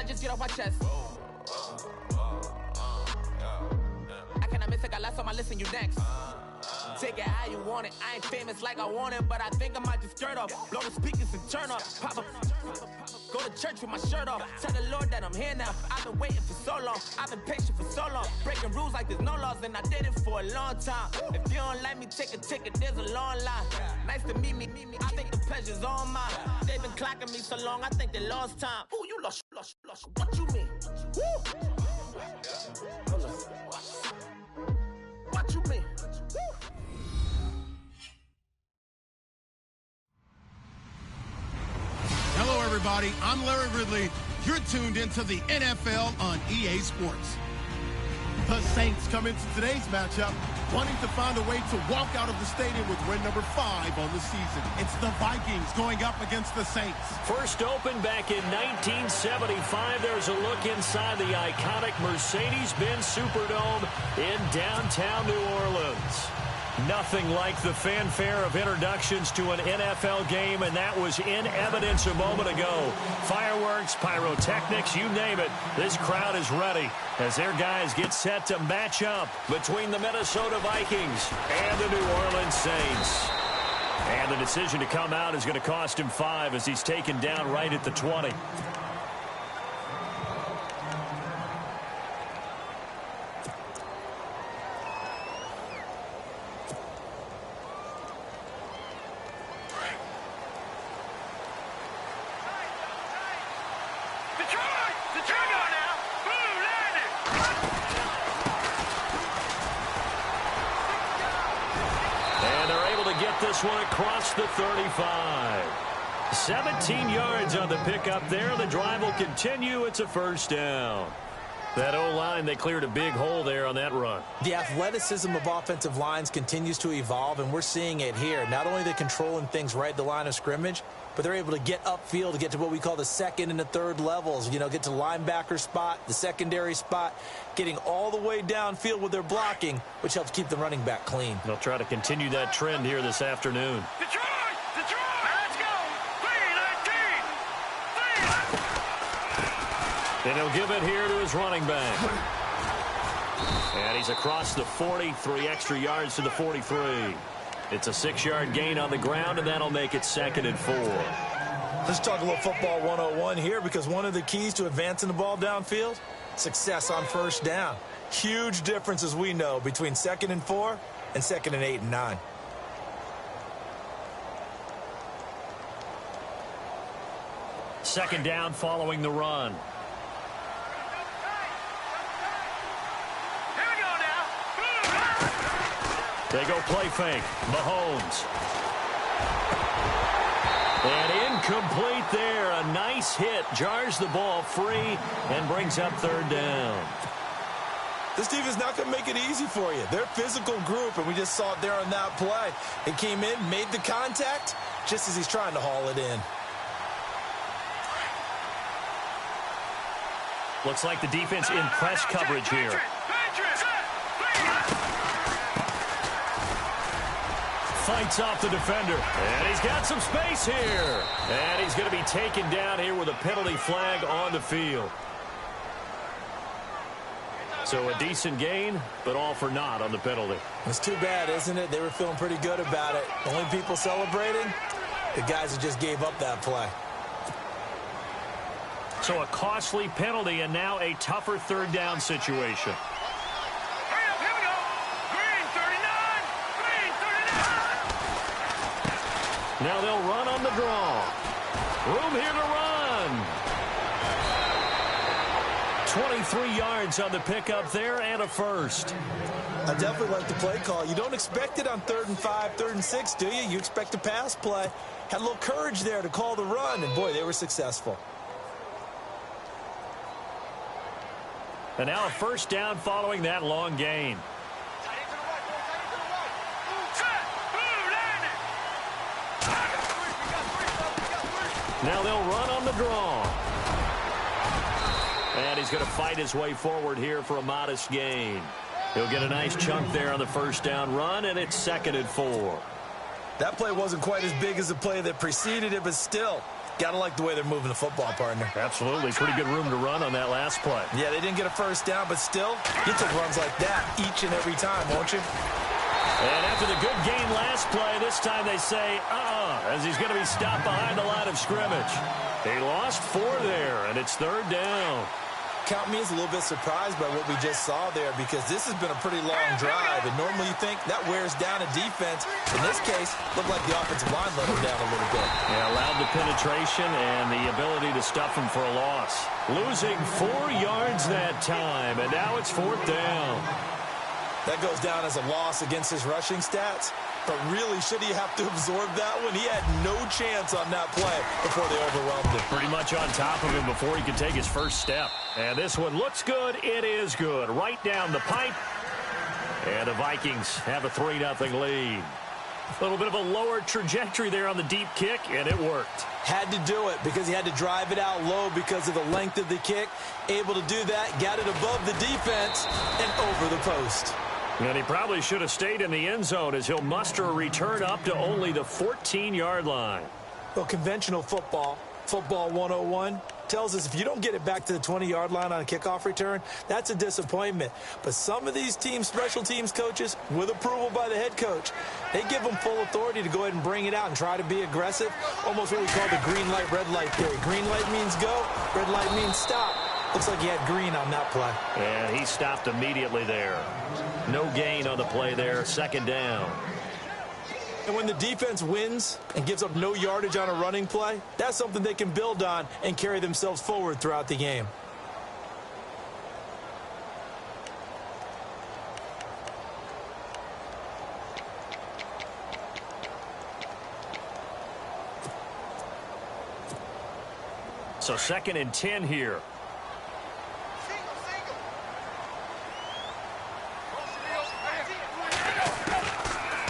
gotta just get off my chest. I cannot miss it, got last on my list and you next. Take it how you want it. I ain't famous like I want it, but I think I might just skirt off. Blow the speakers and turn up. Pop up. Go to church with my shirt off. Tell the Lord that I'm here now. I've been waiting for so long. I've been patient for so long. Breaking rules like there's no laws, and I did it for a long time. If you don't like me, take a ticket. There's a long line. Nice to meet me. I think the pleasure's all mine. They've been clocking me so long, I think they lost time. Ooh, you lost. What you mean? Woo! What you mean? Hello, everybody. I'm Larry Ridley. You're tuned into the NFL on EA Sports. The Saints come into today's matchup wanting to find a way to walk out of the stadium with win number 5 on the season. It's the Vikings going up against the Saints. First opened back in 1975. There's a look inside the iconic Mercedes-Benz Superdome in downtown New Orleans. Nothing like the fanfare of introductions to an NFL game, and that was in evidence a moment ago. Fireworks, pyrotechnics, you name it. This crowd is ready as their guys get set to match up between the Minnesota Vikings and the New Orleans Saints. And the decision to come out is going to cost him 5 as he's taken down right at the 20. This one across the 35. 17 yards on the pickup there. The drive will continue. It's a first down. That O-line, they cleared a big hole there on that run. The athleticism of offensive lines continues to evolve, and we're seeing it here. Not only are they controlling things right at the line of scrimmage, but they're able to get upfield to get to what we call the second and the third levels. You know, get to linebacker spot, the secondary spot, getting all the way downfield with their blocking, which helps keep the running back clean. They'll try to continue that trend here this afternoon. Detroit! Let's go! 3-19! And he'll give it here to his running back. And he's across the 40, 3 extra yards to the 43. It's a 6-yard gain on the ground, and that'll make it 2nd and 4. Let's talk a little football 101 here, because one of the keys to advancing the ball downfield, success on first down. Huge difference, as we know, between 2nd and 4 and 2nd and 8 and 9. Second down following the run. They go play fake. Mahomes. And incomplete there. A nice hit. Jars the ball free and brings up 3rd down. This team is not going to make it easy for you. They're a physical group, and we just saw it there on that play. It came in, made the contact, just as he's trying to haul it in. Looks like the defense in press coverage here. Fights off the defender. And he's got some space here. And he's going to be taken down here with a penalty flag on the field. So a decent gain, but all for naught on the penalty. It's too bad, isn't it? They were feeling pretty good about it. The only people celebrating, the guys who just gave up that play. So a costly penalty and now a tougher 3rd down situation. Now they'll run on the draw. Room here to run. 23 yards on the pickup there and a first. I definitely like the play call. You don't expect it on 3rd and 5, 3rd and 6, do you? You expect a pass play. Had a little courage there to call the run, and boy, they were successful. And now a first down following that long gain. Now they'll run on the draw. And he's going to fight his way forward here for a modest gain. He'll get a nice chunk there on the first down run, and it's 2nd and 4. That play wasn't quite as big as the play that preceded it, but still, Gotta like the way they're moving the football, partner. Absolutely. Pretty good room to run on that last play. Yeah, they didn't get a first down, but still, you take runs like that each and every time, won't you? And after the good gain last play, this time they say, as he's going to be stopped behind the line of scrimmage. He lost 4 there, and it's 3rd down. Count me as a little bit surprised by what we just saw there, because this has been a pretty long drive, and normally you think that wears down a defense. In this case, looked like the offensive line let him down a little bit. Yeah, allowed the penetration and the ability to stuff him for a loss. Losing 4 yards that time, and now it's 4th down. That goes down as a loss against his rushing stats. But really, should he have to absorb that one? He had no chance on that play before they overwhelmed him. Pretty much on top of him before he could take his first step. And this one looks good. It is good. Right down the pipe. And the Vikings have a 3-0 lead. A little bit of a lower trajectory there on the deep kick, and it worked. Had to do it because he had to drive it out low because of the length of the kick. Able to do that, got it above the defense, and over the post. And he probably should have stayed in the end zone as he'll muster a return up to only the 14-yard line. Well, conventional football 101, tells us if you don't get it back to the 20-yard line on a kickoff return, that's a disappointment. But some of these teams, special teams coaches, with approval by the head coach, they give them full authority to go ahead and bring it out and try to be aggressive. Almost what we call the green light, red light theory. Green light means go, red light means stop. Looks like he had green on that play. And he stopped immediately there. No gain on the play there, 2nd down. And when the defense wins and gives up no yardage on a running play, that's something they can build on and carry themselves forward throughout the game. So 2nd and 10 here.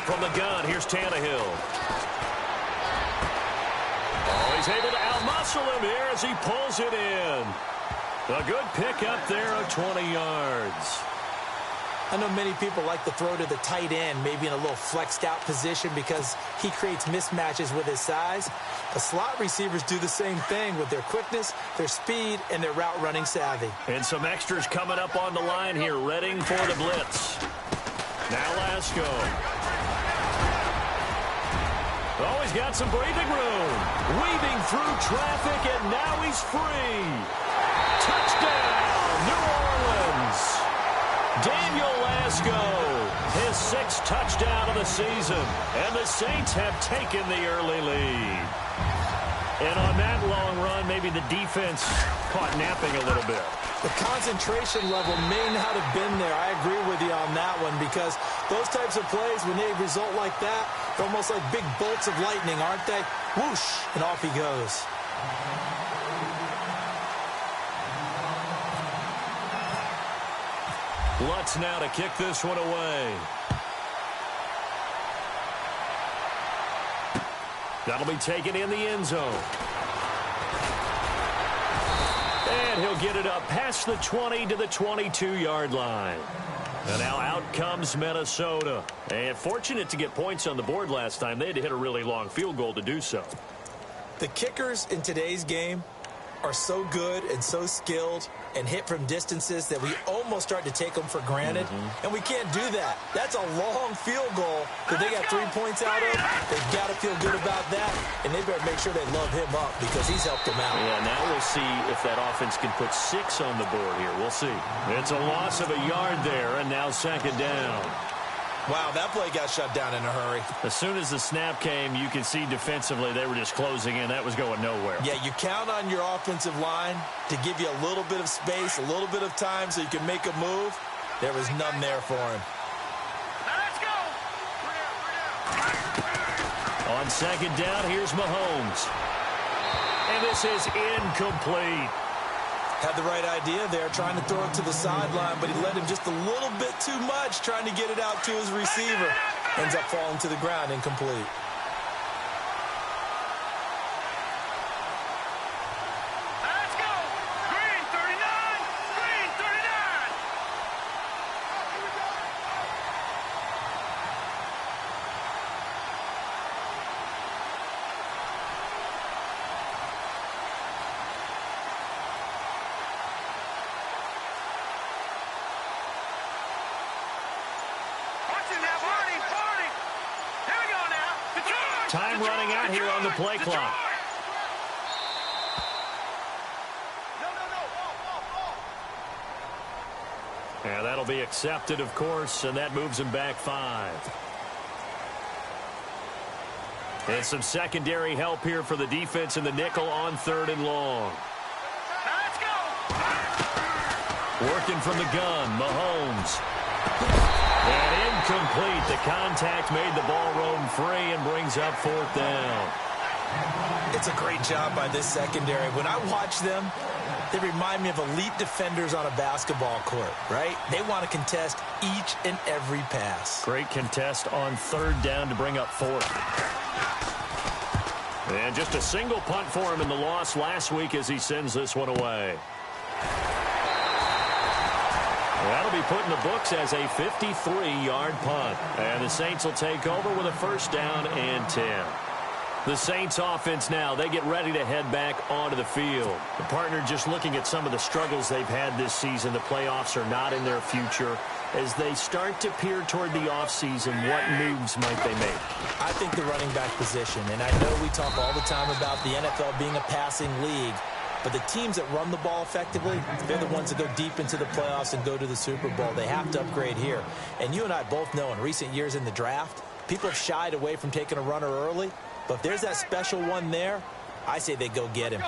From the gun, here's Tannehill. Oh, he's able to outmuscle him here as he pulls it in. A good pick up there of 20 yards. I know many people like to throw to the tight end, maybe in a little flexed out position because he creates mismatches with his size. But slot receivers do the same thing with their quickness, their speed, and their route running savvy. And some extras coming up on the line here, readying for the blitz. Now Lasco. Oh, he's got some breathing room. Weaving through traffic, and now he's free. Touchdown, New Orleans. Daniel Lasco, his 6th touchdown of the season. And the Saints have taken the early lead. And on that long run, maybe the defense caught napping a little bit. The concentration level may not have been there. I agree with you on that one because those types of plays, when they result like that, they're almost like big bolts of lightning, aren't they? Whoosh, and off he goes. Lutz now to kick this one away. That'll be taken in the end zone. And he'll get it up past the 20 to the 22-yard line. And now out comes Minnesota. And fortunate to get points on the board last time. They had to hit a really long field goal to do so. The kickers in today's game are so good and so skilled and hit from distances that we almost start to take them for granted. And we can't do that. That's a long field goal that they got 3 points out of. They've got to feel good about that, and they better make sure they love him up because he's helped them out. Yeah, now we'll see if that offense can put 6 on the board here. We'll see. It's a loss of a yard there, and now 2nd down. Wow, that play got shut down in a hurry. As soon as the snap came, you can see defensively they were just closing in. That was going nowhere. Yeah, you count on your offensive line to give you a little bit of space, a little bit of time so you can make a move. There was none there for him. Let's go. On 2nd down, here's Mahomes. And this is incomplete. Had the right idea there, trying to throw it to the sideline, but he let him just a little bit too much, trying to get it out to his receiver. Ends up falling to the ground, incomplete. Let's go. Green 39. Green 39. play clock. And that'll be accepted, of course, and that moves him back 5. And some secondary help here for the defense in the nickel on 3rd and long. Let's go. Working from the gun, Mahomes. And incomplete. The contact made the ball roam free and brings up 4th down. It's a great job by this secondary. When I watch them, they remind me of elite defenders on a basketball court, right? They want to contest each and every pass. Great contest on 3rd down to bring up 4th. And just a single punt for him in the loss last week as he sends this one away. That'll be put in the books as a 53-yard punt. And the Saints will take over with a 1st down and 10. The Saints offense now, they get ready to head back onto the field. The partner, just looking at some of the struggles they've had this season, the playoffs are not in their future. As they start to peer toward the offseason, what moves might they make? I think the running back position, and I know we talk all the time about the NFL being a passing league, but the teams that run the ball effectively, they're the ones that go deep into the playoffs and go to the Super Bowl. They have to upgrade here. And you and I both know in recent years in the draft, people have shied away from taking a runner early. But if there's that special one there, I say they go get him.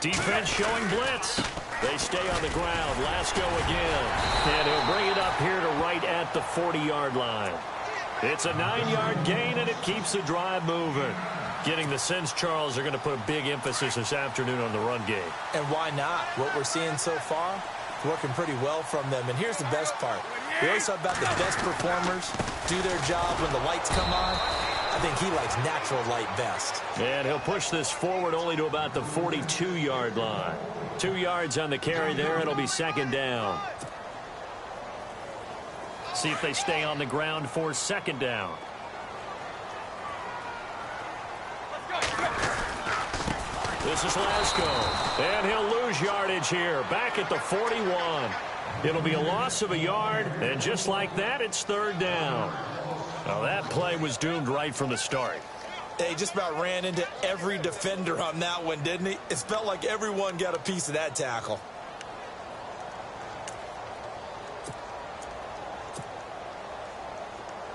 Defense showing blitz. They stay on the ground. Lasco again. And he'll bring it up here to right at the 40-yard line. It's a 9-yard gain, and it keeps the drive moving. Getting the sense, Charles, are going to put a big emphasis this afternoon on the run game. And why not? What we're seeing so far, working pretty well from them. And here's the best part. We always talk about the best performers do their job when the lights come on. I think he likes natural light best. And he'll push this forward only to about the 42-yard line. 2 yards on the carry there. It'll be 2nd down. See if they stay on the ground for 2nd down. This is Lasco. And he'll lose yardage here. Back at the 41. It'll be a loss of a yard. And just like that, it's 3rd down. Now that play was doomed right from the start. He just about ran into every defender on that one, didn't he? It felt like everyone got a piece of that tackle.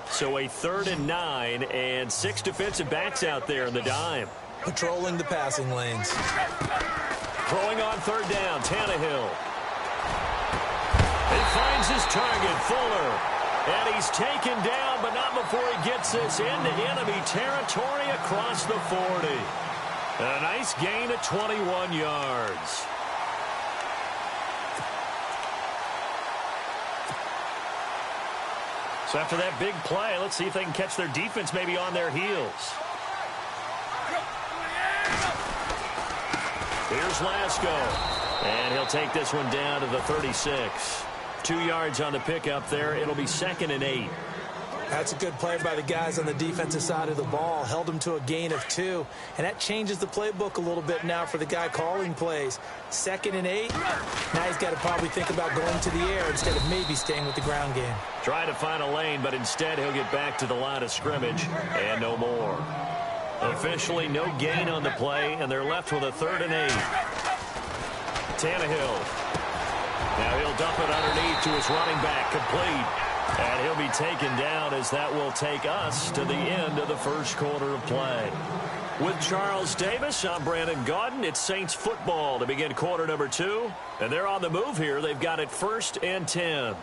So a 3rd and 9 and 6 defensive backs out there in the dime. Patrolling the passing lanes. Throwing on 3rd down, Tannehill. He finds his target, Fuller. And he's taken down, but not before he gets this into enemy territory across the 40. A nice gain of 21 yards. So after that big play, let's see if they can catch their defense maybe on their heels. Here's Lasco. And he'll take this one down to the 36. 2 yards on the pickup there. It'll be 2nd and 8. That's a good play by the guys on the defensive side of the ball. Held him to a gain of 2. And that changes the playbook a little bit now for the guy calling plays. 2nd and 8. Now he's got to probably think about going to the air instead of maybe staying with the ground game. Trying to find a lane, but instead he'll get back to the line of scrimmage and no more. Officially no gain on the play, and they're left with a 3rd and 8. Tannehill. Now he'll dump it underneath to his running back, complete. And he'll be taken down as that will take us to the end of the first quarter of play. With Charles Davis, I'm Brandon Gaudin. It's Saints football to begin quarter number 2. And they're on the move here. They've got it 1st and 10.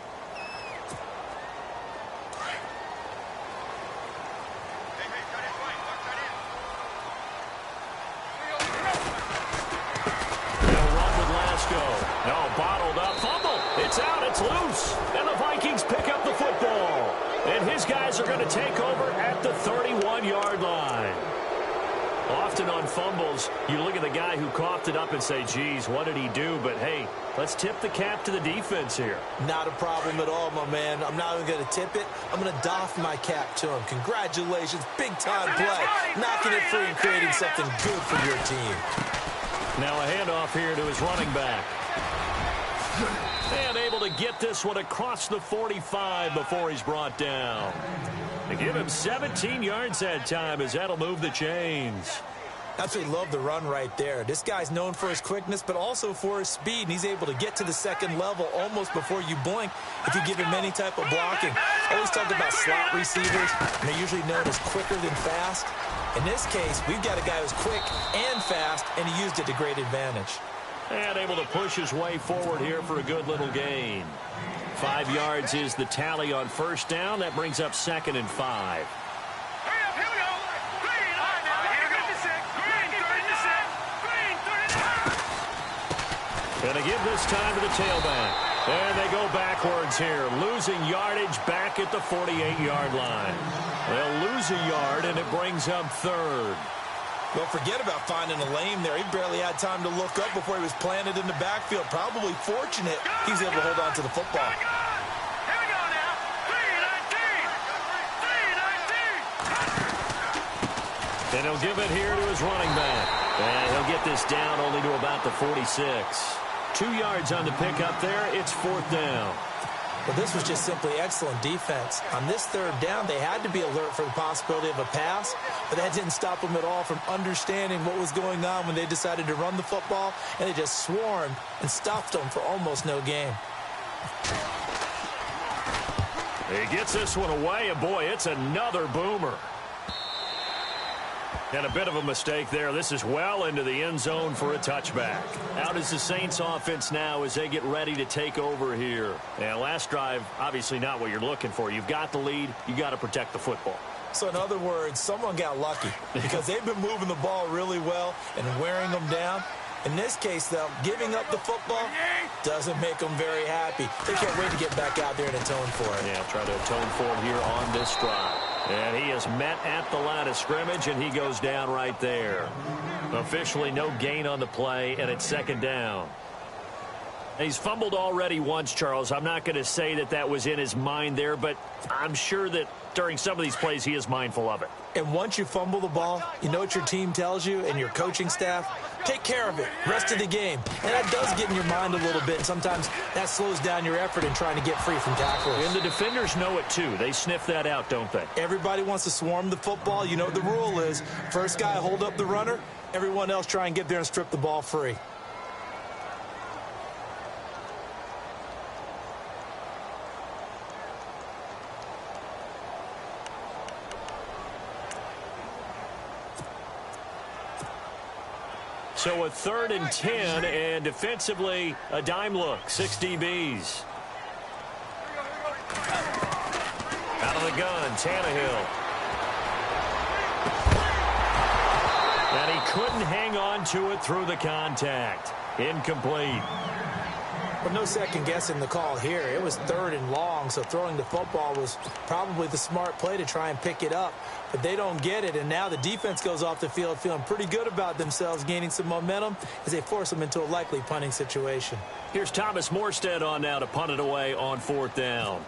No, bottled up. Fumble. It's out. It's loose. And the Vikings pick up the football. And his guys are going to take over at the 31-yard line. Often on fumbles, you look at the guy who coughed it up and say, geez, what did he do? But, hey, let's tip the cap to the defense here. Not a problem at all, my man. I'm not even going to tip it. I'm going to doff my cap to him. Congratulations. Big-time play. Knocking it free and creating something good for your team. Now a handoff here to his running back. And able to get this one across the 45 before he's brought down. They give him 17 yards that time as that'll move the chains. Absolutely love the run right there. This guy's known for his quickness, but also for his speed, and he's able to get to the second level almost before you blink if you give him any type of blocking. Always talked about slot receivers, and they're usually known as quicker than fast. In this case, we've got a guy who's quick and fast, and he used it to great advantage. And able to push his way forward here for a good little gain. 5 yards is the tally on first down. That brings up 2nd and 5. And they give this time to the tailback. And they go backwards here, losing yardage back at the 48-yard line. They'll lose a yard, and it brings up 3rd. Well, forget about finding a lane there. He barely had time to look up before he was planted in the backfield. Probably fortunate he was able to hold on to the football. Here we go now. 3-19. And he'll give it here to his running back. And he'll get this down only to about the 46. 2 yards on the pickup there. It's 4th down. Well, this was just simply excellent defense. On this 3rd down, they had to be alert for the possibility of a pass, but that didn't stop them at all from understanding what was going on when they decided to run the football, and they just swarmed and stuffed them for almost no gain. He gets this one away, and boy, it's another boomer. And a bit of a mistake there. This is well into the end zone for a touchback. Out is the Saints offense now as they get ready to take over here. And last drive, obviously not what you're looking for. You've got the lead. You got to protect the football. So in other words, someone got lucky because they've been moving the ball really well and wearing them down. In this case, though, giving up the football doesn't make them very happy. They can't wait to get back out there and atone for it. Yeah, try to atone for it here on this drive. And he is met at the line of scrimmage, and he goes down right there. Officially no gain on the play, and it's 2nd down. He's fumbled already once, Charles. I'm not going to say that that was in his mind there, but I'm sure that during some of these plays he is mindful of it. And once you fumble the ball, you know what your team tells you and your coaching staff? Take care of it. Rest of the game. And that does get in your mind a little bit. And sometimes that slows down your effort in trying to get free from tacklers. And the defenders know it, too. They sniff that out, don't they? Everybody wants to swarm the football. You know what the rule is. First guy hold up the runner. Everyone else try and get there and strip the ball free. So a 3rd and 10, and defensively, a dime look. 6 DBs. Out of the gun, Tannehill. And he couldn't hang on to it through the contact. Incomplete. But no second guessing the call here. It was 3rd and long, so throwing the football was probably the smart play to try and pick it up. But they don't get it, and now the defense goes off the field feeling pretty good about themselves, gaining some momentum as they force them into a likely punting situation. Here's Thomas Morstead on now to punt it away on 4th down.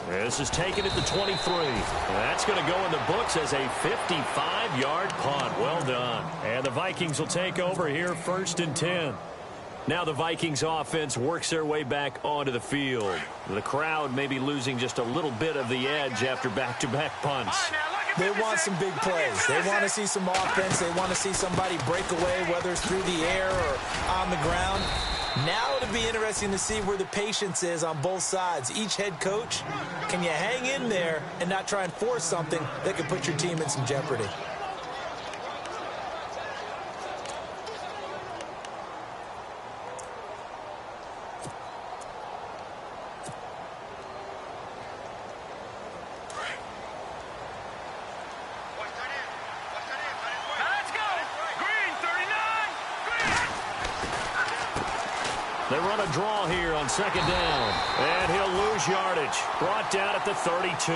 This is taken at the 23. That's going to go in the books as a 55-yard punt. Well done. And the Vikings will take over here 1st and 10. Now the Vikings offense works their way back onto the field. The crowd may be losing just a little bit of the edge after back-to-back punts. They want some big plays. They want to see some offense. They want to see somebody break away, whether it's through the air or on the ground. Now it'll be interesting to see where the patience is on both sides. Each head coach, can you hang in there and not try and force something that could put your team in some jeopardy? They run a draw here on 2nd down. And he'll lose yardage. Brought down at the 32.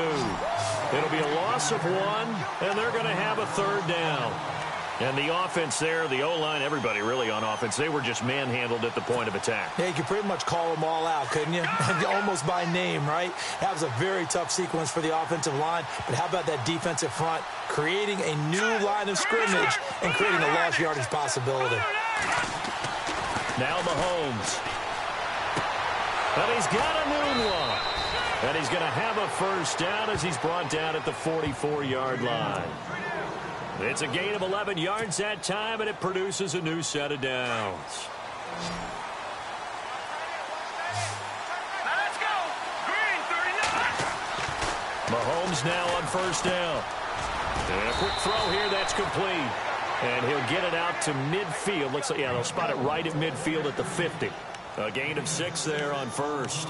It'll be a loss of 1, and they're going to have a 3rd down. And the offense there, the O-line, everybody really on offense, they were just manhandled at the point of attack. Yeah, you could pretty much call them all out, couldn't you? Almost by name, right? That was a very tough sequence for the offensive line. But how about that defensive front creating a new line of scrimmage and creating a lost yardage possibility? Now Mahomes. And he's got a noon one. And he's going to have a first down as he's brought down at the 44-yard line. It's a gain of 11 yards that time, and it produces a new set of downs. Let's go. Green 39. Mahomes now on first down. And a quick throw here, that's complete. And he'll get it out to midfield. Looks like, yeah, they'll spot it right at midfield at the 50. A gain of 6 there on first.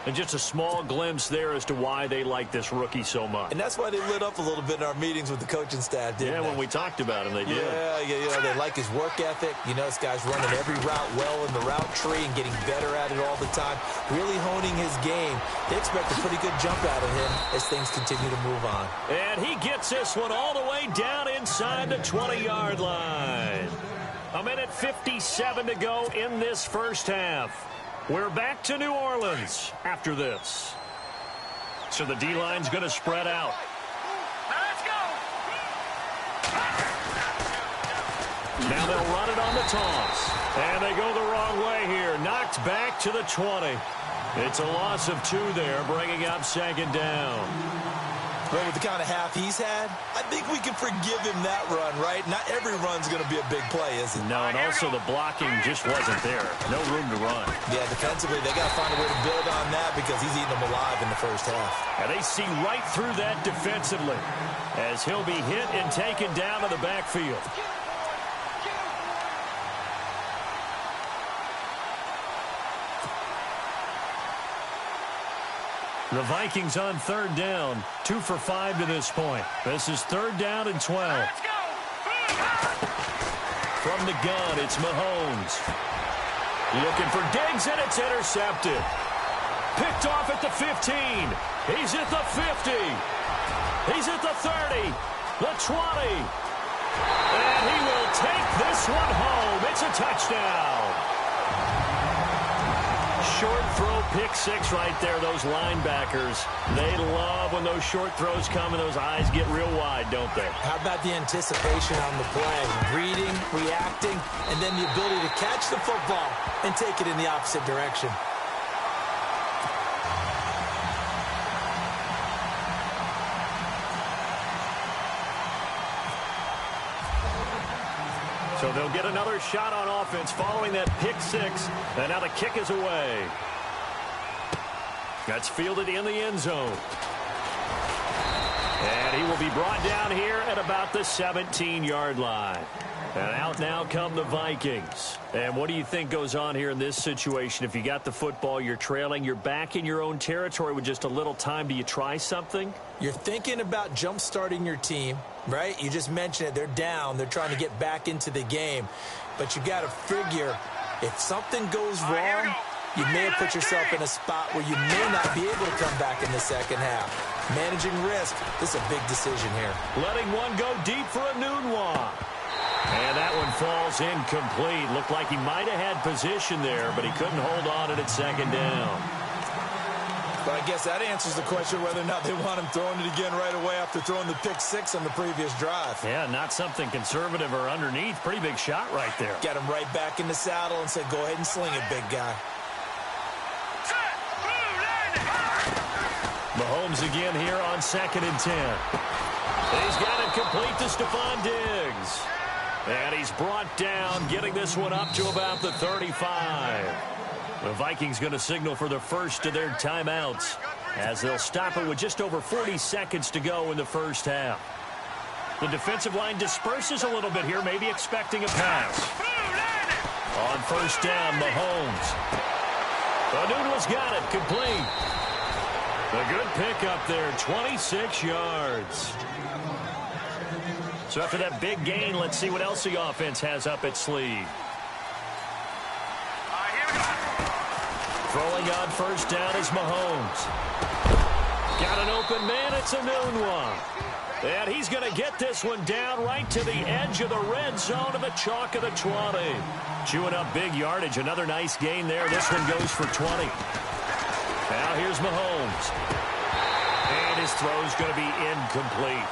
And just a small glimpse there as to why they like this rookie so much. And that's why they lit up a little bit in our meetings with the coaching staff, didn't they? Yeah, when we talked about him, they did. Yeah, you know, they like his work ethic. You know, this guy's running every route well in the route tree and getting better at it all the time, really honing his game. They expect a pretty good jump out of him as things continue to move on. And he gets this one all the way down inside the 20-yard line. A minute 57 to go in this first half. We're back to New Orleans after this. So the D-line's going to spread out. Let's go. Now they'll run it on the toss. And they go the wrong way here. Knocked back to the 20. It's a loss of 2 there, bringing up second down. Well, with the kind of half he's had, I think we can forgive him that run, right? Not every run's going to be a big play, is it? No, and also the blocking just wasn't there. No room to run. Yeah, defensively, they got to find a way to build on that because he's eating them alive in the first half. And they see right through that defensively as he'll be hit and taken down to the backfield. The Vikings on third down, 2 for 5 to this point. This is third down and 12. Let's go. From the gun, it's Mahomes. Looking for Diggs, and it's intercepted. Picked off at the 15. He's at the 50. He's at the 30. The 20. And he will take this one home. It's a touchdown. Short throw, pick 6 right there. Those linebackers, they love when those short throws come and those eyes get real wide, don't they? How about the anticipation on the play? Reading, reacting, and then the ability to catch the football and take it in the opposite direction. So they'll get another shot on offense following that pick 6. And now the kick is away. That's fielded in the end zone. And he will be brought down here at about the 17-yard line. And out now come the Vikings. And what do you think goes on here in this situation? If you got the football, you're trailing, you're back in your own territory with just a little time. Do you try something? You're thinking about jump-starting your team, right? You just mentioned it. They're down. They're trying to get back into the game. But you got to figure if something goes wrong, you may have put yourself in a spot where you may not be able to come back in the second half. Managing risk, this is a big decision here. Letting one go deep for a noon walk. And that one falls incomplete. Looked like he might have had position there, but he couldn't hold on to it at second down. But I guess that answers the question whether or not they want him throwing it again right away after throwing the pick 6 on the previous drive. Yeah, not something conservative or underneath. Pretty big shot right there. Got him right back in the saddle and said, go ahead and sling it, big guy. Mahomes again here on 2nd and 10. He's got it complete to Stephon Diggs. And he's brought down, getting this one up to about the 35. The Vikings going to signal for the first of their timeouts as they'll stop it with just over 40 seconds to go in the first half. The defensive line disperses a little bit here, maybe expecting a pass. On first down, Mahomes. Noodle's got it, complete. A good pickup there, 26 yards. So after that big gain, let's see what else the offense has up its sleeve. Throwing on first down is Mahomes. Got an open man, it's a noon one. And he's going to get this one down right to the edge of the red zone of the chalk of the 20. Chewing up big yardage, another nice gain there. This one goes for 20. Now here's Mahomes. And his throw's going to be incomplete.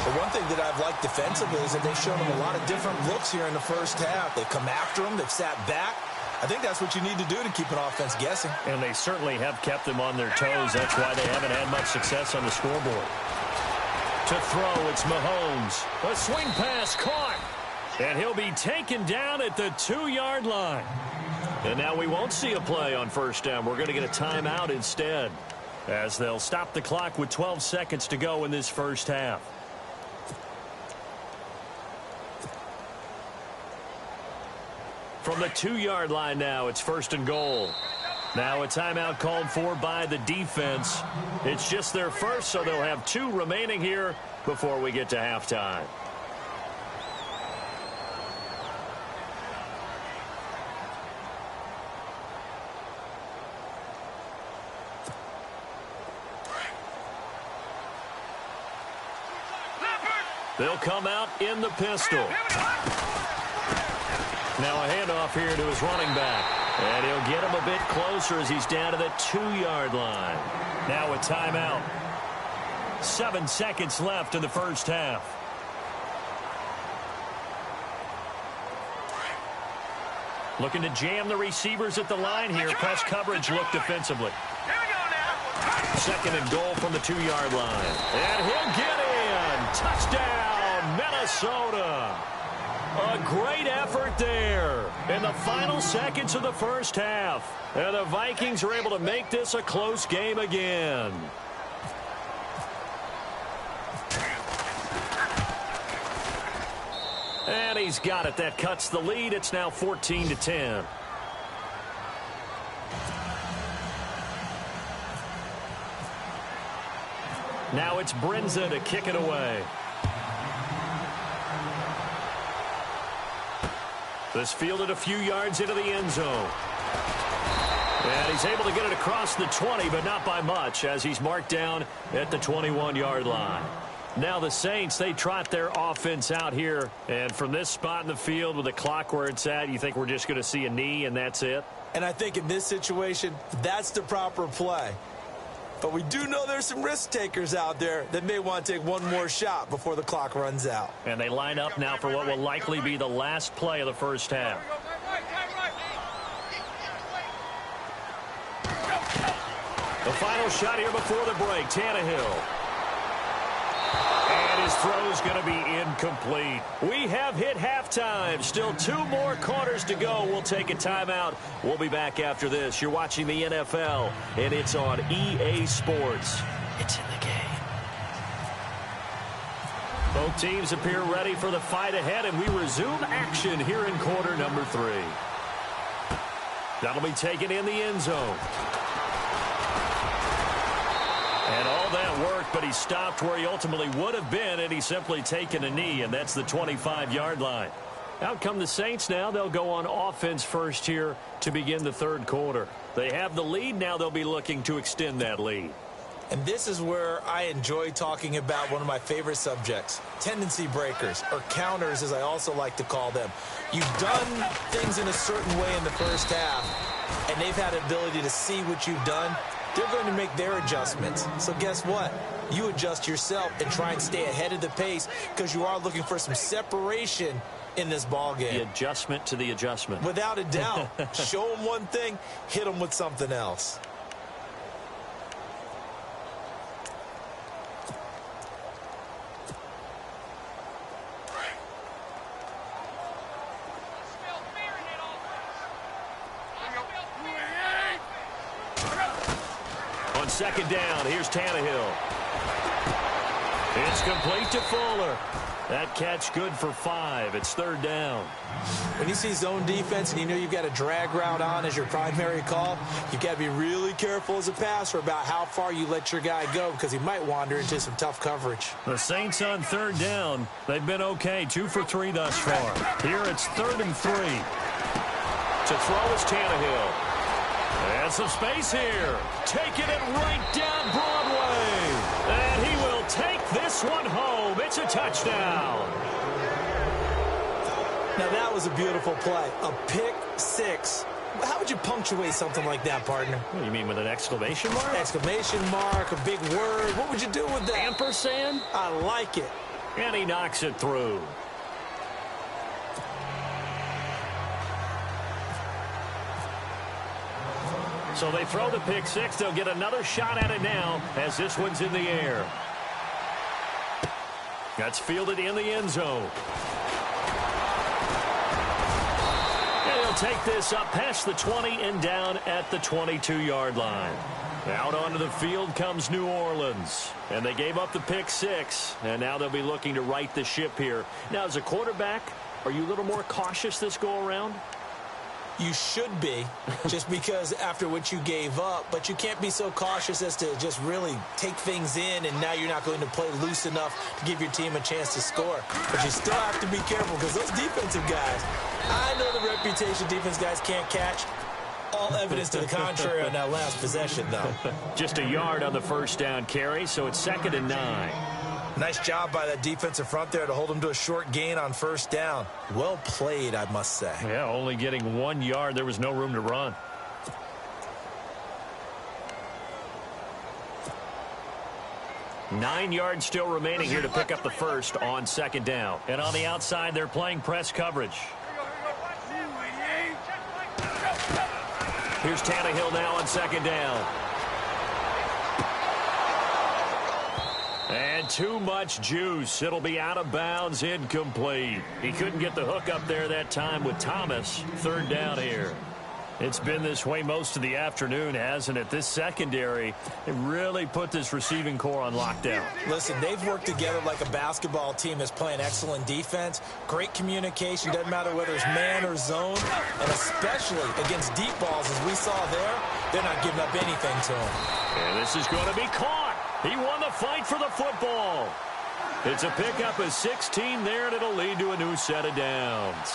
The one thing that I've liked defensively is that they've shown him a lot of different looks here in the first half. They've come after him. They've sat back. I think that's what you need to do to keep an offense guessing. And they certainly have kept them on their toes. That's why they haven't had much success on the scoreboard. To throw, it's Mahomes. A swing pass caught. And he'll be taken down at the 2-yard line. And now we won't see a play on first down. We're going to get a timeout instead, as they'll stop the clock with 12 seconds to go in this first half. From the 2-yard line now, it's first and goal. Now a timeout called for by the defense. It's just their first, so they'll have 2 remaining here before we get to halftime. They'll come out in the pistol. Now a handoff here to his running back. And he'll get him a bit closer as he's down to the 2-yard line. Now a timeout. 7 seconds left in the first half. Looking to jam the receivers at the line here. Press coverage look defensively. Second and goal from the 2-yard line. And he'll get in. Touchdown, Minnesota. A great effort there in the final seconds of the first half. And the Vikings are able to make this a close game again. And he's got it. That cuts the lead. It's now 14-10. Now it's Brinza to kick it away. This fielded a few yards into the end zone. And he's able to get it across the 20, but not by much, as he's marked down at the 21-yard line. Now the Saints, they trot their offense out here. And from this spot in the field with the clock where it's at, you think we're just going to see a knee and that's it? And I think in this situation, that's the proper play. But we do know there's some risk takers out there that may want to take one more shot before the clock runs out. And they line up now for what will likely be the last play of the first half. The final shot here before the break, Tannehill. And his throw's going to be incomplete. We have hit halftime. Still 2 more quarters to go. We'll take a timeout. We'll be back after this. You're watching the NFL, and it's on EA Sports. It's in the game. Both teams appear ready for the fight ahead, and we resume action here in quarter number 3. That'll be taken in the end zone. And all that worked, but he stopped where he ultimately would have been, and he's simply taken a knee, and that's the 25-yard line. Out come the Saints now. They'll go on offense first here to begin the third quarter. They have the lead. Now they'll be looking to extend that lead. And this is where I enjoy talking about one of my favorite subjects, tendency breakers, or counters as I also like to call them. You've done things in a certain way in the first half, and they've had the ability to see what you've done. They're going to make their adjustments. So guess what? You adjust yourself and try and stay ahead of the pace because you are looking for some separation in this ball game. The adjustment to the adjustment. Without a doubt. Show them one thing, hit them with something else. Second down, here's Tannehill. It's complete to Fuller. That catch good for 5. It's third down. When you see zone defense and you know you've got a drag route on as your primary call, you've got to be really careful as a passer about how far you let your guy go because he might wander into some tough coverage. The Saints on third down. They've been okay, 2 for 3 thus far. Here it's 3rd and 3. To throw is Tannehill. And some space here. Taking it right down Broadway. And he will take this one home. It's a touchdown. Now that was a beautiful play. A pick 6. How would you punctuate something like that, partner? What, you mean with an exclamation mark? Exclamation mark, a big word. What would you do with that? Ampersand? I like it. And he knocks it through. So they throw the pick six. They'll get another shot at it now as this one's in the air. That's fielded in the end zone. And he'll take this up past the 20 and down at the 22-yard line. Out onto the field comes New Orleans. And they gave up the pick six. And now they'll be looking to right the ship here. Now, as a quarterback, are you a little more cautious this go-around? You should be, just because after what you gave up. But you can't be so cautious as to just really take things in, and now you're not going to play loose enough to give your team a chance to score. But you still have to be careful because those defensive guys, I know the reputation defense guys can't catch. All evidence to the contrary on that last possession, though. Just a yard on the first down carry, so it's 2nd and 9. Nice job by that defensive front there to hold them to a short gain on first down. Well played, I must say. Yeah, only getting 1 yard. There was no room to run. Nine yards still remaining here to pick up the first on 2nd down. And on the outside, they're playing press coverage. Here's Tannehill now on 2nd down. And too much juice. It'll be out of bounds, incomplete. He couldn't get the hook up there that time with Thomas. 3rd down here. It's been this way most of the afternoon, hasn't it? This secondary, it really put this receiving core on lockdown. Listen, they've worked together like a basketball team that's playing excellent defense. Great communication. Doesn't matter whether it's man or zone. And especially against deep balls, as we saw there, they're not giving up anything to him. And this is going to be caught. He won the fight for the football. It's a pickup of 16 there, and it'll lead to a new set of downs.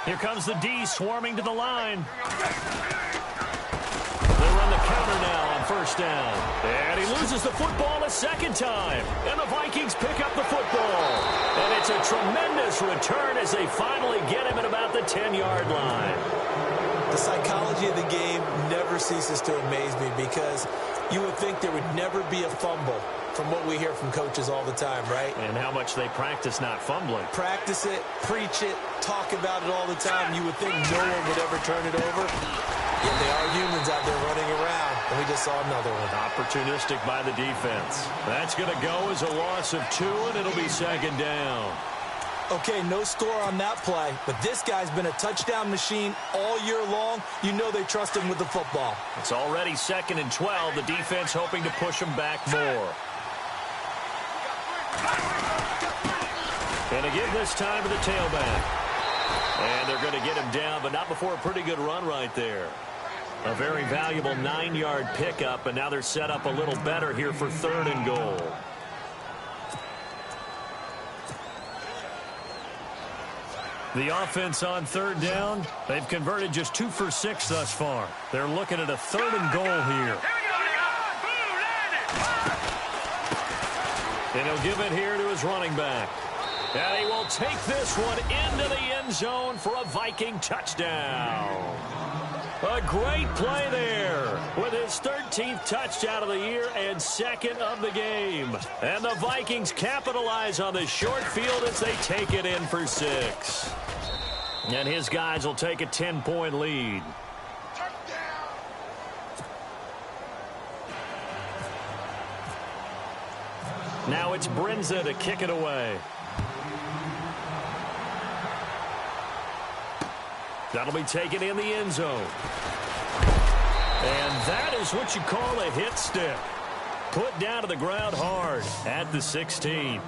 Here comes the D swarming to the line. They run the counter now on first down. And he loses the football a second time. And the Vikings pick up the football. And it's a tremendous return as they finally get him at about the 10-yard line. The psychology of the game never ceases to amaze me because you would think there would never be a fumble from what we hear from coaches all the time, right? And how much they practice not fumbling. Practice it, preach it, talk about it all the time. You would think no one would ever turn it over. Yet they are humans out there running around, and we just saw another one. Opportunistic by the defense. That's going to go as a loss of 2, and it'll be 2nd down. Okay, no score on that play, but this guy's been a touchdown machine all year long. You know they trust him with the football. It's already 2nd and 12. The defense hoping to push him back more. And a give this time to the tailback. And they're going to get him down, but not before a pretty good run right there. A very valuable 9-yard pickup, and now they're set up a little better here for 3rd and goal. The offense on 3rd down, they've converted just 2 for 6 thus far. They're looking at a 3rd and goal here. And he'll give it here to his running back. And he will take this one into the end zone for a Viking touchdown. A great play there with his 13th touchdown of the year and 2nd of the game. And the Vikings capitalize on the short field as they take it in for 6. And his guys will take a 10-point lead. Now it's Brinza to kick it away. That'll be taken in the end zone. And that is what you call a hit stick. Put down to the ground hard at the 16.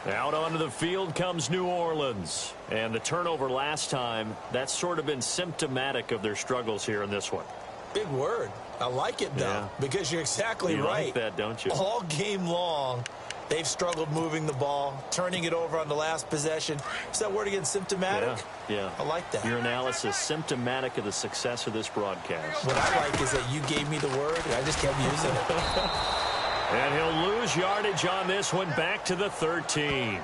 Out onto the field comes New Orleans. And the turnover last time, that's sort of been symptomatic of their struggles here in this one. Big word. I like it, though, because you're exactly you right. Like that, don't you? All game long, they've struggled moving the ball, turning it over on the last possession. Is that word again, symptomatic? Yeah. I like that. Your analysis, symptomatic of the success of this broadcast. What I like is that you gave me the word, and I just kept using it. And he'll lose yardage on this one back to the 13.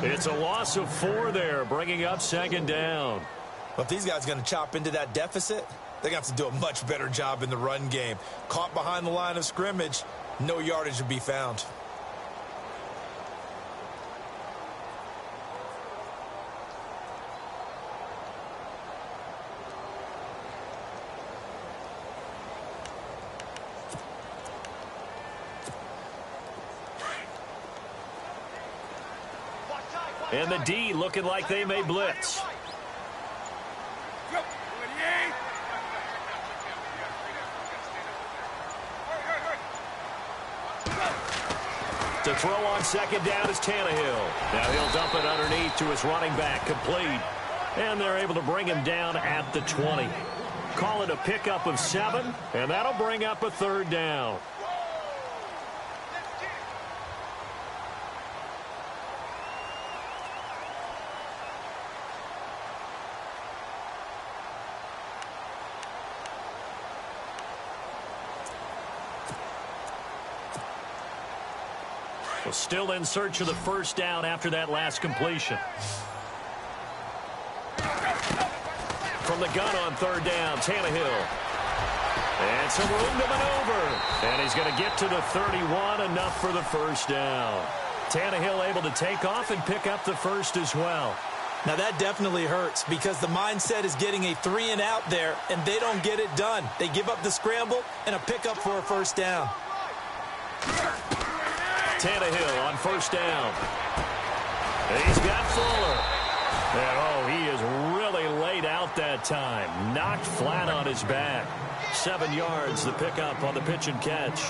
It's a loss of 4 there, bringing up 2nd down. Well, if these guys are going to chop into that deficit, They're going to have to do a much better job in the run game. Caught behind the line of scrimmage, no yardage to be found. And the D looking like they may blitz. To throw on second down is Tannehill. Now he'll dump it underneath to his running back, complete. And they're able to bring him down at the 20. Call it a pickup of 7, and that'll bring up a third down. Well, still in search of the first down after that last completion. From the gun on third down, Tannehill. And some room to maneuver. And he's going to get to the 31, enough for the first down. Tannehill able to take off and pick up the first as well. Now that definitely hurts because the mindset is getting a 3 and out there, and they don't get it done. They give up the scramble and a pickup for a first down. Tannehill on first down. He's got Fuller. And, oh, he is really laid out that time. Knocked flat on his back. 7 yards, the pickup on the pitch and catch.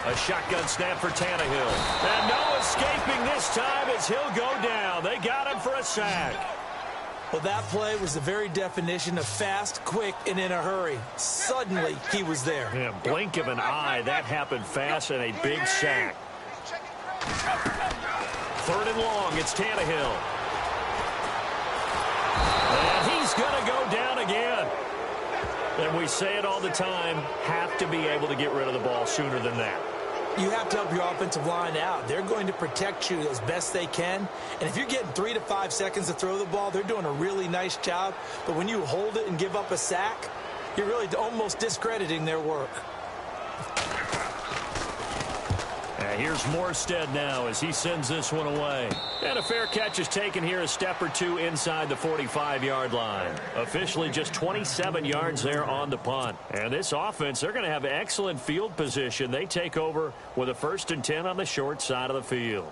A shotgun snap for Tannehill. And no escaping this time as he'll go down. They got him for a sack. Well, that play was the very definition of fast, quick, and in a hurry. Suddenly, he was there. Yeah, blink of an eye. That happened fast and a big sack. Third and long, it's Tannehill. And he's going to go down again. And we say it all the time, have to be able to get rid of the ball sooner than that. You have to help your offensive line out. They're going to protect you as best they can. And if you're getting 3 to 5 seconds to throw the ball, they're doing a really nice job. But when you hold it and give up a sack, you're really almost discrediting their work. Here's Morstead now as he sends this one away. And a fair catch is taken here, a step or two inside the 45-yard line. Officially just 27 yards there on the punt. And this offense, they're going to have excellent field position. They take over with a 1st and 10 on the short side of the field.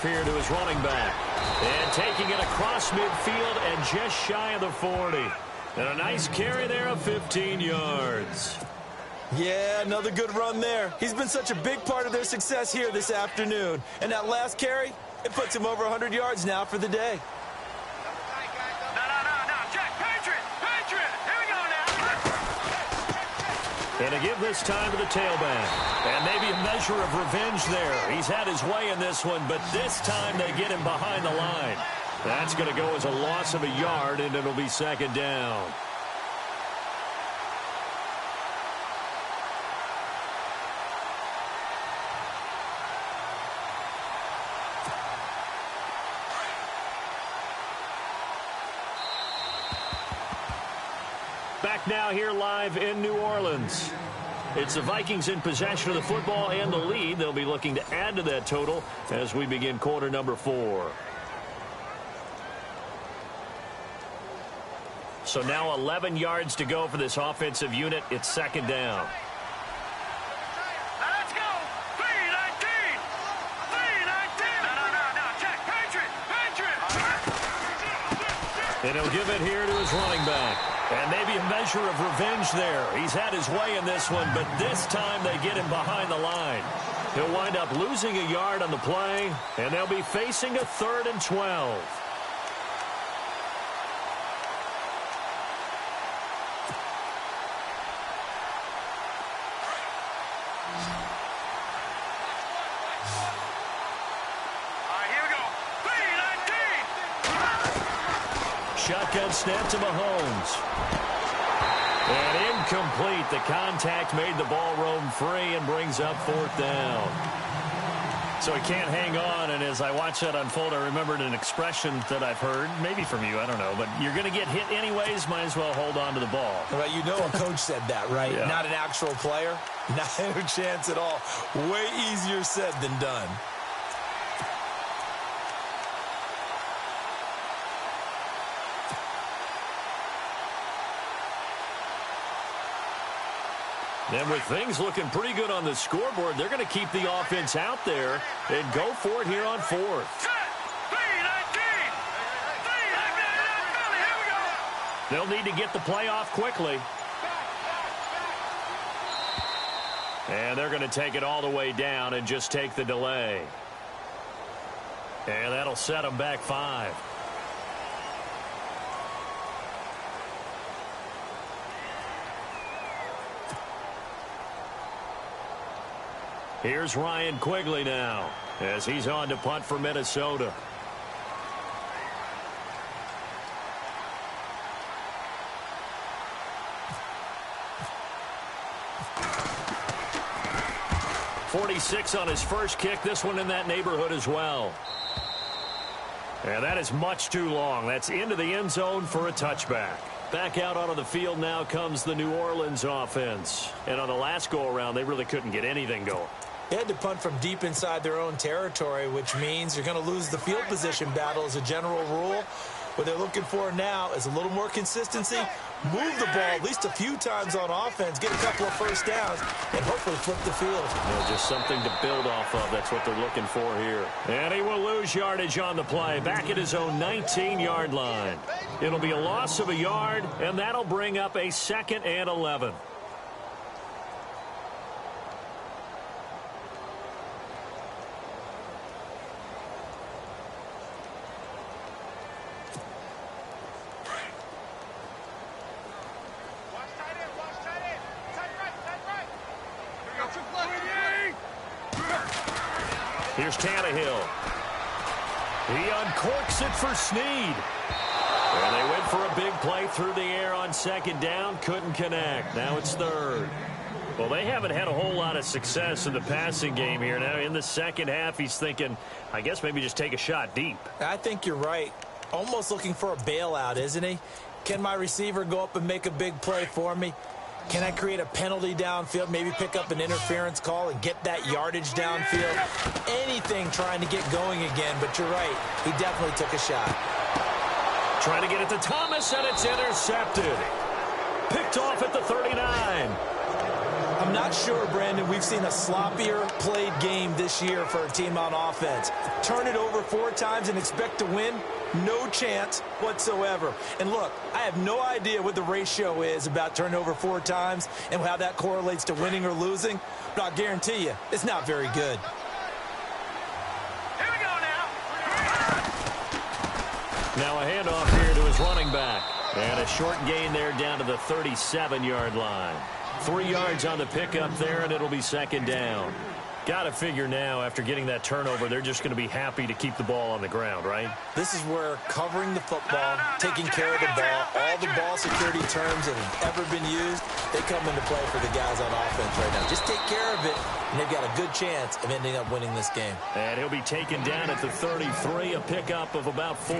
Here to his running back. And taking it across midfield and just shy of the 40. And a nice carry there of 15 yards. Yeah, another good run there. He's been such a big part of their success here this afternoon. And that last carry, it puts him over 100 yards now for the day. And to give this time to the tailback. And maybe a measure of revenge there. He's had his way in this one, but this time they get him behind the line. That's going to go as a loss of a yard, and it'll be 2nd down. Back now here live in New Orleans. It's the Vikings in possession of the football and the lead. They'll be looking to add to that total as we begin quarter number 4. So now 11 yards to go for this offensive unit. It's 2nd down. Let's go. 3-19. 3-19. No. Check. Patriot. And he'll give it here to his running back. And maybe a measure of revenge there. He's had his way in this one, but this time they get him behind the line. He'll wind up losing a yard on the play, and they'll be facing a 3rd and 12. Here we go. 3-19. shotgun snap to Mahomes. And incomplete. The contact made the ball roam free and brings up 4th down. So he can't hang on, and as I watch that unfold, I remembered an expression that I've heard, maybe from you, I don't know, but you're going to get hit anyways, might as well hold on to the ball. Well, you know a coach said that, right? Yeah. Not an actual player. Not a chance at all. Way easier said than done. And with things looking pretty good on the scoreboard, they're going to keep the offense out there and go for it here on 4th. They'll need to get the play off quickly. And they're going to take it all the way down and just take the delay. And that'll set them back 5. Here's Ryan Quigley now as he's on to punt for Minnesota. .46 on his first kick. This one in that neighborhood as well. And that is much too long. That's into the end zone for a touchback. Back out onto the field now comes the New Orleans offense. And on the last go-around, they really couldn't get anything going. They had to punt from deep inside their own territory, which means you're going to lose the field position battle as a general rule. What they're looking for now is a little more consistency, move the ball at least a few times on offense, get a couple of first downs, and hopefully flip the field. Yeah, just something to build off of. That's what they're looking for here. And he will lose yardage on the play, back at his own 19-yard line. It'll be a loss of a yard, and that'll bring up a 2nd and 11. Here's Tannehill. He uncorks it for Snead. And they went for a big play through the air on 2nd down. Couldn't connect. Now it's 3rd. Well, they haven't had a whole lot of success in the passing game here. Now in the second half, he's thinking, I guess maybe just take a shot deep. I think you're right. Almost looking for a bailout, isn't he? Can my receiver go up and make a big play for me? Can I create a penalty downfield, maybe pick up an interference call and get that yardage downfield? Anything trying to get going again, but you're right. He definitely took a shot. Trying to get it to Thomas, and it's intercepted. Picked off at the 39. I'm not sure, Brandon, we've seen a sloppier played game this year for a team on offense. Turn it over 4 times and expect to win? No chance whatsoever. And look, I have no idea what the ratio is about turning over 4 times and how that correlates to winning or losing, but I'll guarantee you it's not very good. Here we go now. Now a handoff here to his running back. And a short gain there down to the 37-yard line. 3 yards on the pickup there, and it'll be 2nd down. Got to figure now, after getting that turnover, they're just going to be happy to keep the ball on the ground, right? This is where covering the football, taking care of the ball, all the ball security terms that have ever been used, they come into play for the guys on offense right now. Just take care of it, and they've got a good chance of ending up winning this game. And he'll be taken down at the 33, a pickup of about 4.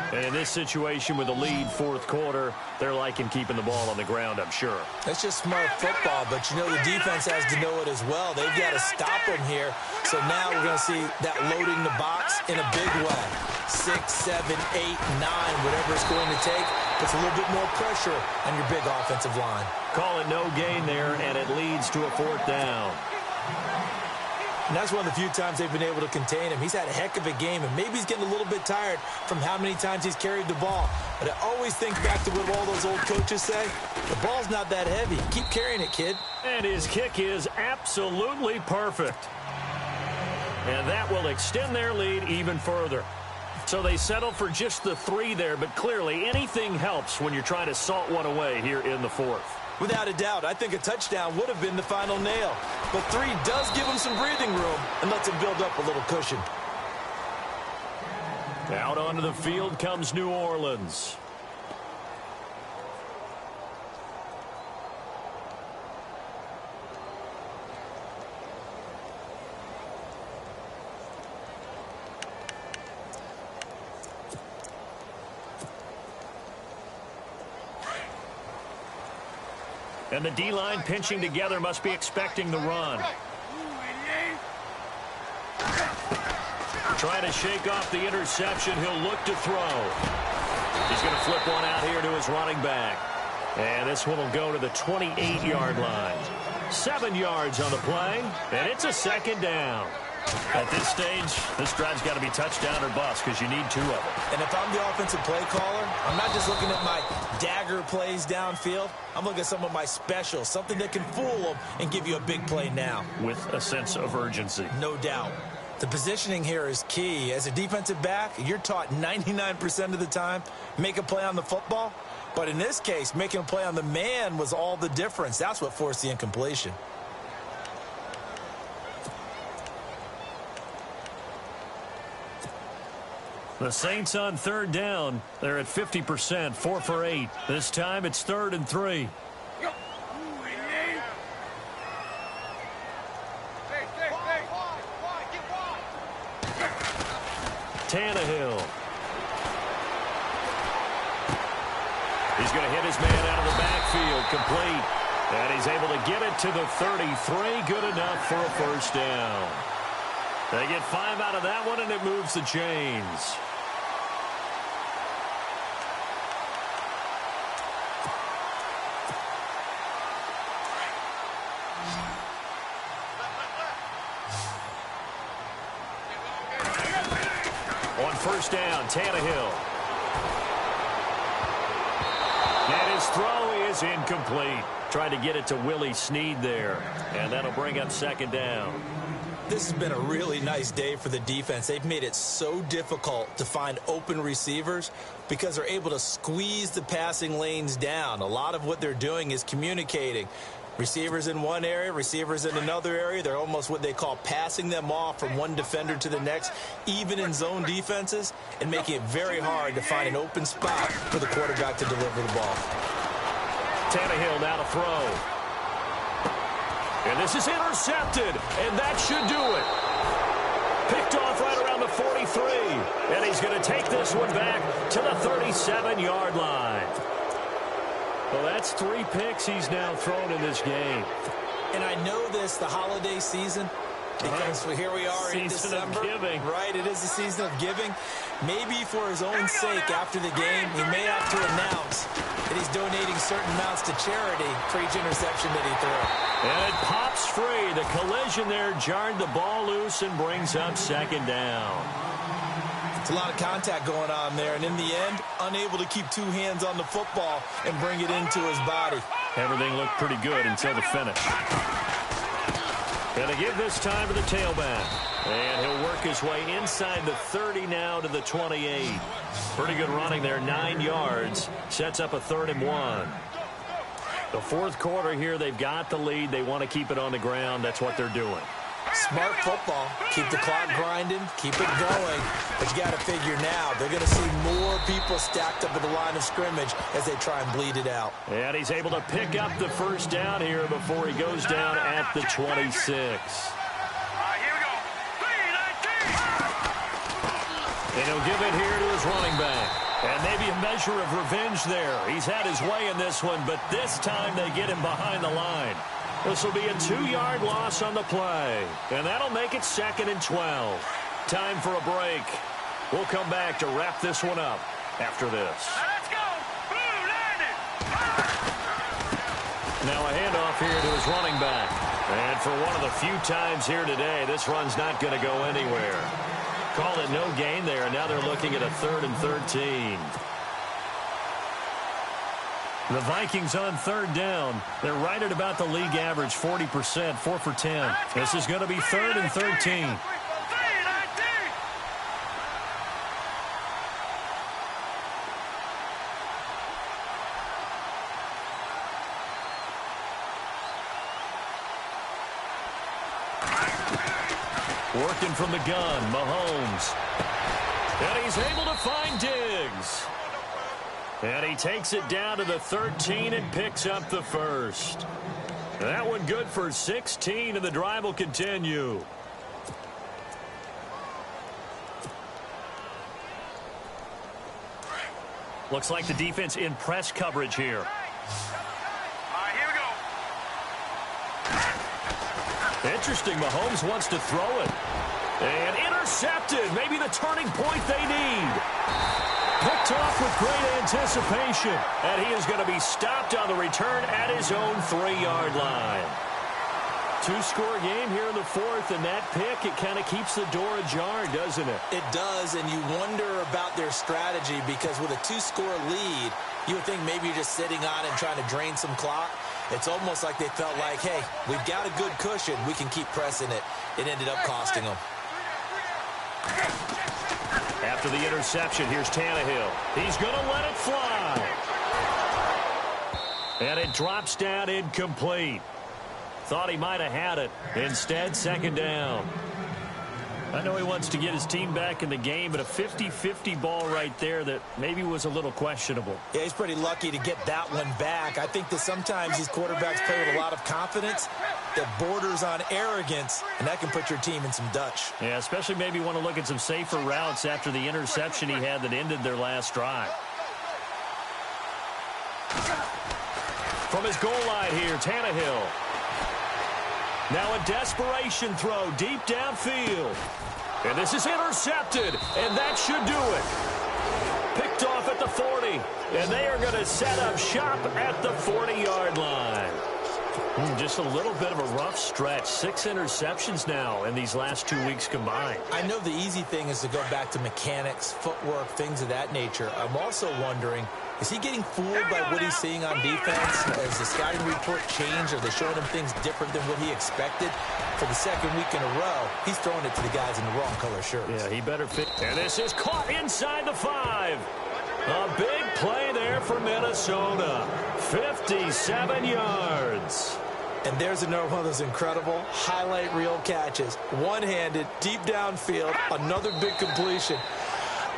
And in this situation with a lead 4th quarter, they're liking keeping the ball on the ground, I'm sure. That's just smart football, but you know the defense has to know it as well. They've got to stop them here. So now we're going to see that loading the box in a big way. 6, 7, 8, 9, whatever it's going to take, puts a little bit more pressure on your big offensive line. Call it no gain there, and it leads to a 4th down. And that's one of the few times they've been able to contain him. He's had a heck of a game, and maybe he's getting a little bit tired from how many times he's carried the ball. But I always think back to what all those old coaches say. The ball's not that heavy. Keep carrying it, kid. And his kick is absolutely perfect. And that will extend their lead even further. So they settle for just the 3 there, but clearly anything helps when you're trying to salt one away here in the 4th. Without a doubt, I think a touchdown would have been the final nail. But 3 does give him some breathing room and lets him build up a little cushion. Out onto the field comes New Orleans. And the D-line pinching together must be expecting the run. Trying to shake off the interception. He'll look to throw. He's going to flip one out here to his running back. And this one will go to the 28-yard line. 7 yards on the play, and it's a second down. At this stage, this drive's got to be touchdown or bust because you need 2 of them. And if I'm the offensive play caller, I'm not just looking at my dagger plays downfield. I'm looking at some of my specials, something that can fool them and give you a big play now. With a sense of urgency. No doubt. The positioning here is key. As a defensive back, you're taught 99% of the time, make a play on the football. But in this case, making a play on the man was all the difference. That's what forced the incompletion. The Saints on third down. They're at 50%, 4 for 8. This time it's 3rd and 3. Tannehill. He's going to hit his man out of the backfield, complete. And he's able to get it to the 33. Good enough for a first down. They get 5 out of that one, and it moves the chains. On first down, Tannehill. And his throw is incomplete. Tried to get it to Willie Snead there. And that'll bring up second down. This has been a really nice day for the defense. They've made it so difficult to find open receivers because they're able to squeeze the passing lanes down. A lot of what they're doing is communicating. Receivers in one area, receivers in another area. They're almost what they call passing them off from one defender to the next, even in zone defenses, and making it very hard to find an open spot for the quarterback to deliver the ball. Tannehill now to throw. And this is intercepted, and that should do it. Picked off right around the 43, and he's going to take this one back to the 37-yard line. Well, that's 3 picks he's now thrown in this game. And I know this, the holiday season, because here we are in December. Season of giving. Right, it is the season of giving. Maybe for his own sake after the game, he may have to announce that he's donating certain amounts to charity for each interception that he threw. And it pops free. The collision there jarred the ball loose and brings up second down. It's a lot of contact going on there, and in the end, unable to keep 2 hands on the football and bring it into his body. Everything looked pretty good until the finish. And they give this time to the tailback. And he'll work his way inside the 30 now to the 28. Pretty good running there, 9 yards. Sets up a 3rd and 1. The 4th quarter here, they've got the lead. They want to keep it on the ground. That's what they're doing. Smart football. Keep the clock grinding. Keep it going. But you got to figure now, they're going to see more people stacked up at the line of scrimmage as they try and bleed it out. And he's able to pick up the first down here before he goes down at the 26. And he'll give it here to his running back. And maybe a measure of revenge there. He's had his way in this one, but this time they get him behind the line. This will be a 2-yard loss on the play. And that'll make it 2nd and 12. Time for a break. We'll come back to wrap this one up after this. Let's go! Blue landed! Now a handoff here to his running back. And for one of the few times here today, this run's not going to go anywhere. Call it no gain there, and now they're looking at a 3rd and 13. The Vikings on 3rd down. They're right at about the league average, 40%, 4 for 10. This is going to be 3rd and 13. Working from the gun, Mahomes. And he's able to find Diggs. And he takes it down to the 13 and picks up the first. That one good for 16, and the drive will continue. Looks like the defense in press coverage here. All right, here we go. Interesting, Mahomes wants to throw it. And intercepted. Maybe the turning point they need. Picked off with great anticipation. And he is going to be stopped on the return at his own 3-yard line. Two-score game here in the fourth, and that pick, it kind of keeps the door ajar, doesn't it? It does, and you wonder about their strategy because with a 2-score lead, you would think maybe you're just sitting on it and trying to drain some clock. It's almost like they felt like, hey, we've got a good cushion. We can keep pressing it. It ended up costing them. After the interception, here's Tannehill. He's going to let it fly. And it drops down incomplete. Thought he might have had it. Instead, second down. I know he wants to get his team back in the game, but a 50-50 ball right there that maybe was a little questionable. Yeah, he's pretty lucky to get that one back. I think that sometimes these quarterbacks play with a lot of confidence that borders on arrogance, and that can put your team in some Dutch. Yeah, especially maybe want to look at some safer routes after the interception he had that ended their last drive. From his goal line here, Tannehill. Now a desperation throw deep downfield. And this is intercepted, and that should do it. Picked off at the 40, and they are going to set up shop at the 40-yard line. Just a little bit of a rough stretch. 6 interceptions now in these last 2 weeks combined. I know the easy thing is to go back to mechanics, footwork, things of that nature. I'm also wondering, is he getting fooled by what he's seeing on defense? Has the scouting report changed? Are they showing him things different than what he expected? For the second week in a row, he's throwing it to the guys in the wrong color shirts. Yeah, he better fit. And this is caught inside the 5. A big play there for Minnesota. 57 yards. And there's another one of those incredible highlight reel catches. One-handed, deep downfield, another big completion.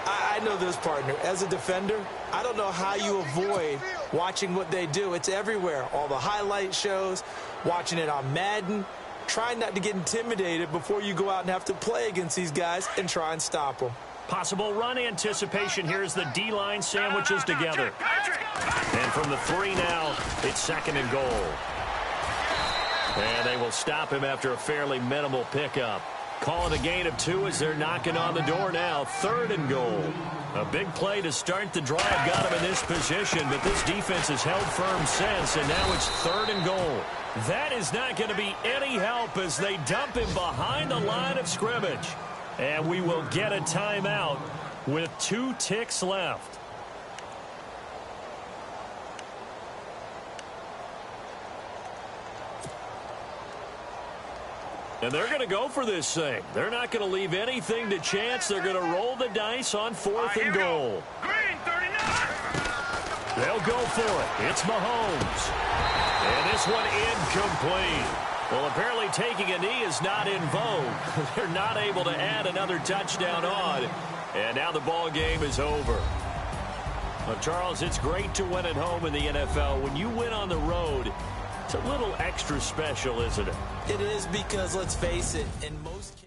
I know this, partner. As a defender, I don't know how you avoid watching what they do. It's everywhere. All the highlight shows, watching it on Madden. Try not to get intimidated before you go out and have to play against these guys and try and stop them. Possible run anticipation. Here's the D-line sandwiches together. And from the 3 now, it's second and goal. And they will stop him after a fairly minimal pickup. Calling a gain of 2 as they're knocking on the door now. Third and goal. A big play to start the drive got him in this position, but this defense has held firm since, and now it's third and goal. That is not going to be any help as they dump him behind the line of scrimmage. And we will get a timeout with 2 ticks left. And they're going to go for this thing. They're not going to leave anything to chance. They're going to roll the dice on 4th and goal. Green, 39. They'll go for it. It's Mahomes. And this one incomplete. Well, apparently taking a knee is not in vogue. They're not able to add another touchdown on. And now the ball game is over. Well, Charles, it's great to win at home in the NFL. When you win on the road, it's a little extra special, isn't it? It is because, let's face it, in most cases...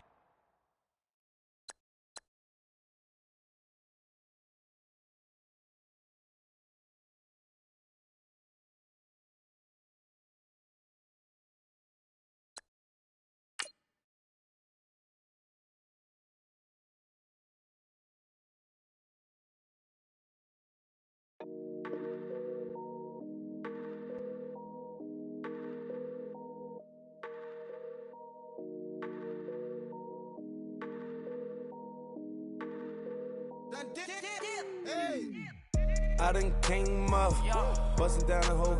I done came up, bustin' down the whole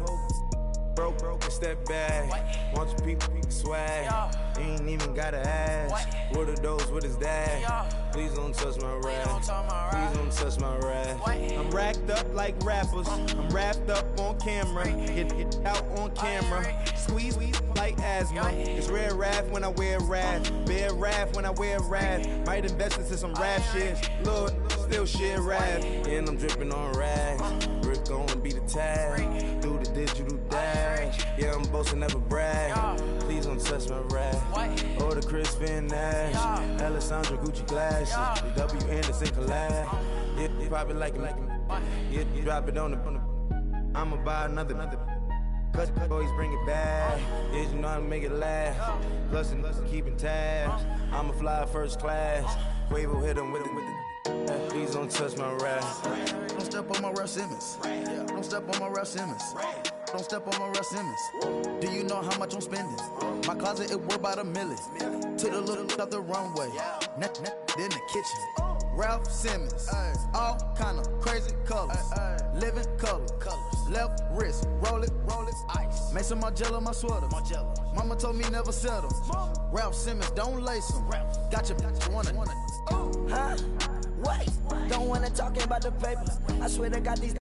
broke and step back. Want your people swag, you ain't even gotta ask. What are those, what is that? Please don't touch my rap, please don't touch my rap. I'm racked up like rappers, I'm wrapped up on camera. Get out on camera, squeeze like asthma. It's rare wrath when I wear wrath, bare wrath when I wear wrath. Might invest into some rap shit, Lord. still shit rap. And I'm dripping on rags. Rick gonna be the tag. Through the digital dash. Yeah, I'm boasting, never brag. Please don't touch my rag. Or the Chris Finn Nash. Alessandra Gucci glasses. The W Anderson collab. Yeah, you probably like it. Yeah, you drop it on the. I'ma buy another. Cause boys bring it back. Yeah, you know how to make it last. Plus and keeping tabs. I'ma fly first class. Quavo hit him with it. Please don't touch my rap. Don't step on my Ralph Simmons. Don't step on my Ralph Simmons. Don't step on my Ralph Simmons. Do you know how much I'm spending? My closet, it worth about $1 million. To the little out the runway. In the kitchen. Ralph Simmons. All kind of crazy colors. Living color. Left wrist. Roll it. Ice. Make some Margiela my sweater. Mama told me never settle. Ralph Simmons, don't lace him. Got your wanna. Huh? Wait. Don't wanna talk about the paper. I swear they got these